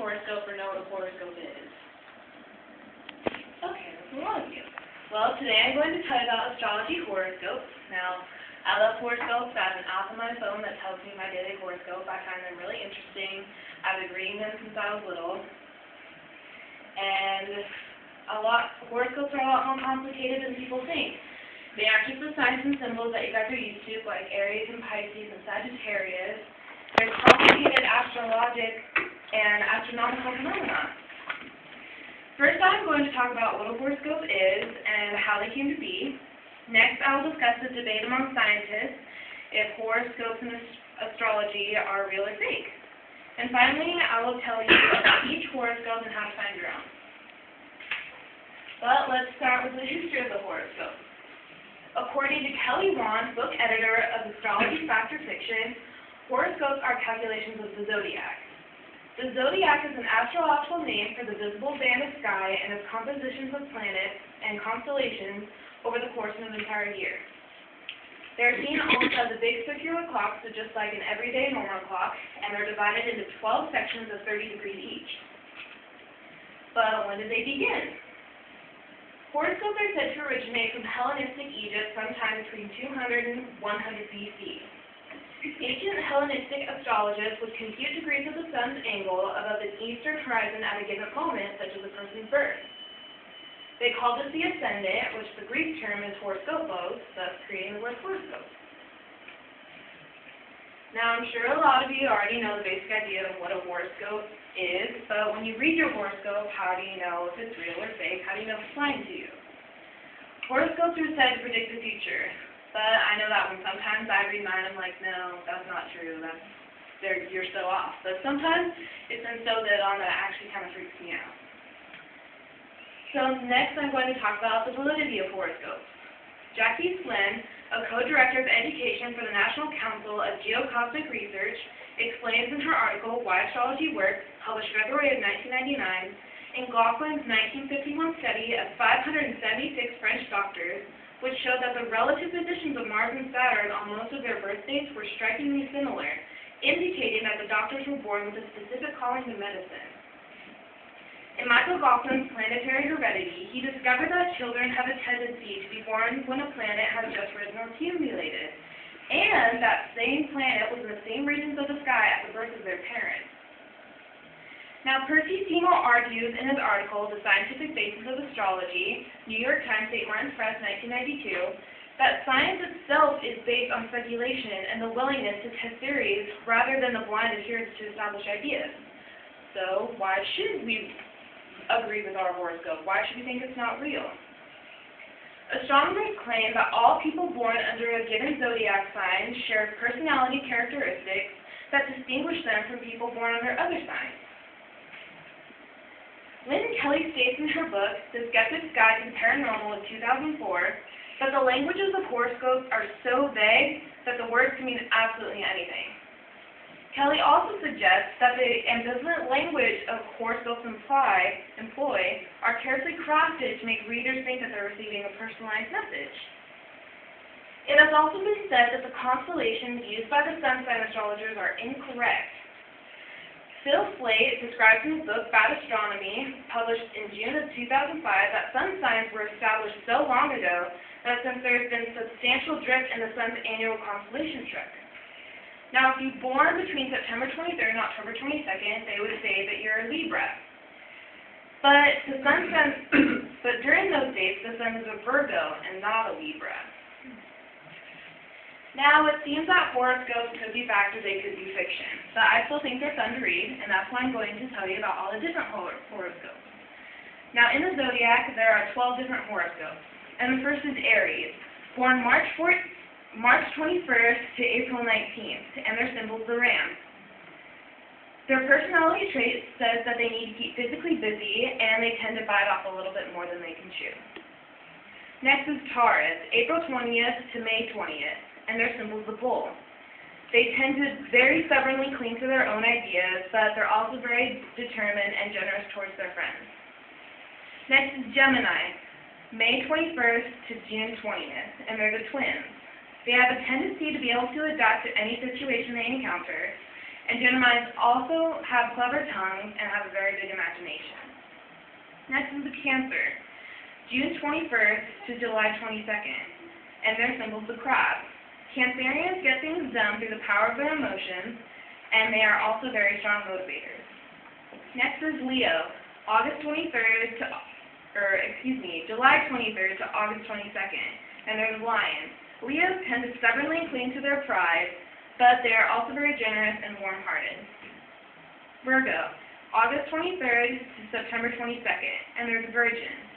horoscope or know what a horoscope is? Okay, that's a lot of you. Well, today I'm going to tell you about astrology horoscopes. Now, I love horoscopes. I have an app on my phone that tells me my daily horoscope. I find them really interesting. I've been reading them since I was little. And horoscopes are a lot more complicated than people think. They aren't just the signs and symbols that you guys are used to, like Aries and Pisces and Sagittarius. They're complicated astrologic and astronomical phenomena. First, I'm going to talk about what a horoscope is and how they came to be. Next, I will discuss the debate among scientists if horoscopes and astrology are real or fake. And finally, I will tell you about each horoscope and how to find your own. But let's start with the history of the horoscope. According to Kelly Wand, book editor of Astrology Fact or Fiction, horoscopes are calculations of the zodiac. The zodiac is an astrological name for the visible band of sky and its compositions of planets and constellations over the course of an entire year. They are seen almost as a big circular clock, so just like an everyday normal clock, and they're divided into 12 sections of 30 degrees each. But when did they begin? Horoscopes are said to originate from Hellenistic Egypt sometime between 200 and 100 BC. Ancient Hellenistic astrologists would compute degrees of the sun's angle above the eastern horizon at a given moment, such as a person's birth. They called this the ascendant, which the Greek term is horoscopos, thus creating the word horoscope. Now, I'm sure a lot of you already know the basic idea of what a horoscope is, but when you read your horoscope, how do you know if it's real or fake? How do you know if it's lying to you? Horoscopes are said to predict the future, but I know that when sometimes I read mine, I'm like, no, that's not true. You're so off. But sometimes it's been so dead on that it actually kind of freaks me out. So next, I'm going to talk about the validity of horoscopes. Jackie Flynn, a co-director of education for the National Council of Geocosmic Research, explains in her article, Why Astrology Works, published February of 1999, in Gauquelin's 1951 study of 576 French doctors, which showed that the relative positions of Mars and Saturn on most of their birth dates were strikingly similar, indicating that the doctors were born with a specific calling to medicine. In Michael Gauquelin's Planetary Heredity, he discovered that children have a tendency to be born when a planet has just risen or accumulated, and that same planet was in the same regions of the sky at the birth of their parents. Now, Percy Seymour argues in his article, The Scientific Basis of Astrology, New York Times, St. Martin's Press, 1992, that science itself is based on speculation and the willingness to test theories rather than the blind adherence to established ideas. So, why should we agree with our horoscope? Why should we think it's not real? Astronomers claim that all people born under a given zodiac sign share personality characteristics that distinguish them from people born under other signs. Lynn Kelly states in her book, The Skeptic's Guide to the Paranormal of 2004, that the languages of horoscopes are so vague that the words can mean absolutely anything. Kelly also suggests that the ambivalent language of horoscopes employ are carefully crafted to make readers think that they're receiving a personalized message. It has also been said that the constellations used by the sun sign astrologers are incorrect. Phil Slate describes in his book Bad Astronomy, published in June of 2005, that sun signs were established so long ago that since there has been substantial drift in the sun's annual constellation trek. Now, if you're born between September 23rd and October 22nd, they would say that you're a Libra. But during those dates, the sun is a Virgo and not a Libra. Now, it seems that horoscopes could be fact or they could be fiction, but I still think they're fun to read, and that's why I'm going to tell you about all the different horoscopes. Now, in the zodiac, there are 12 different horoscopes, and the first is Aries, born March 21st to April 19th, and their symbol is the ram. Their personality trait says that they need to keep physically busy, and they tend to bite off a little bit more than they can chew. Next is Taurus, April 20th to May 20th, and their symbol is the bull. They tend to very stubbornly cling to their own ideas, but they're also very determined and generous towards their friends. Next is Gemini, May 21st to June 20th, and they're the twins. They have a tendency to be able to adapt to any situation they encounter, And Geminis also have clever tongues and have a very big imagination. Next is the Cancer, June 21st to July 22nd, and their symbol is the crab. Cancerians get things done through the power of their emotions, and they are also very strong motivators. Next is Leo, July 23rd to August 22nd, and they're the Lion. Leos tend to stubbornly cling to their pride, but they are also very generous and warm-hearted. Virgo, August 23rd to September 22nd, and they're the Virgin.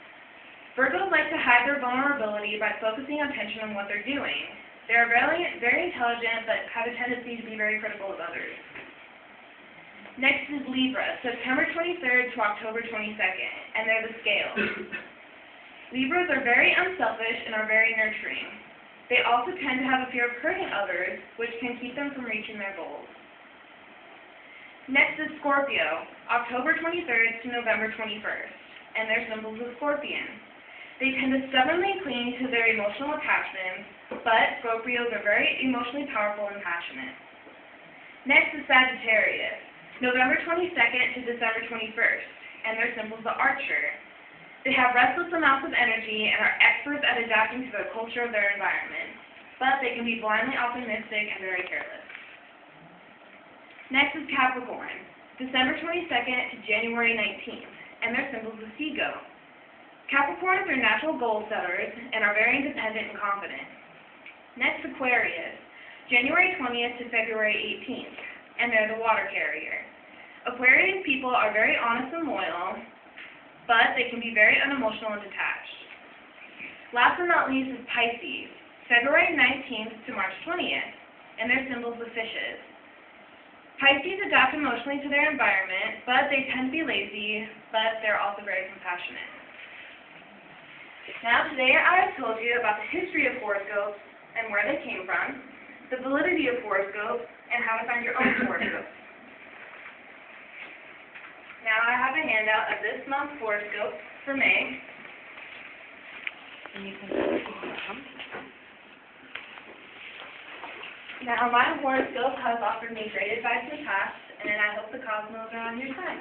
Virgos like to hide their vulnerability by focusing attention on what they're doing. They are very intelligent, but have a tendency to be very critical of others. Next is Libra, September 23rd to October 22nd, and they're the Scales. Libras are very unselfish and are very nurturing. They also tend to have a fear of hurting others, which can keep them from reaching their goals. Next is Scorpio, October 23rd to November 21st, and their symbol is the Scorpion. They tend to stubbornly cling to their emotional attachments, but Scorpios are very emotionally powerful and passionate. Next is Sagittarius, November 22nd to December 21st, and their symbol is the Archer. They have restless amounts of energy and are experts at adapting to the culture of their environment, but they can be blindly optimistic and very careless. Next is Capricorn, December 22nd to January 19th, and their symbol is the Seagull. Capricorns are natural goal setters and are very independent and confident. Next, Aquarius, January 20th to February 18th, and they're the water carrier. Aquarius people are very honest and loyal, but they can be very unemotional and detached. Last but not least is Pisces, February 19th to March 20th, and their symbol is the fishes. Pisces adapt emotionally to their environment, but they tend to be lazy, but they're also very compassionate. Now today I have told you about the history of horoscopes and where they came from, the validity of horoscopes, and how to find your own horoscope. Now I have a handout of this month's horoscope for May. And you can Now my horoscope has offered me great advice in the past, and I hope the cosmos are on your side.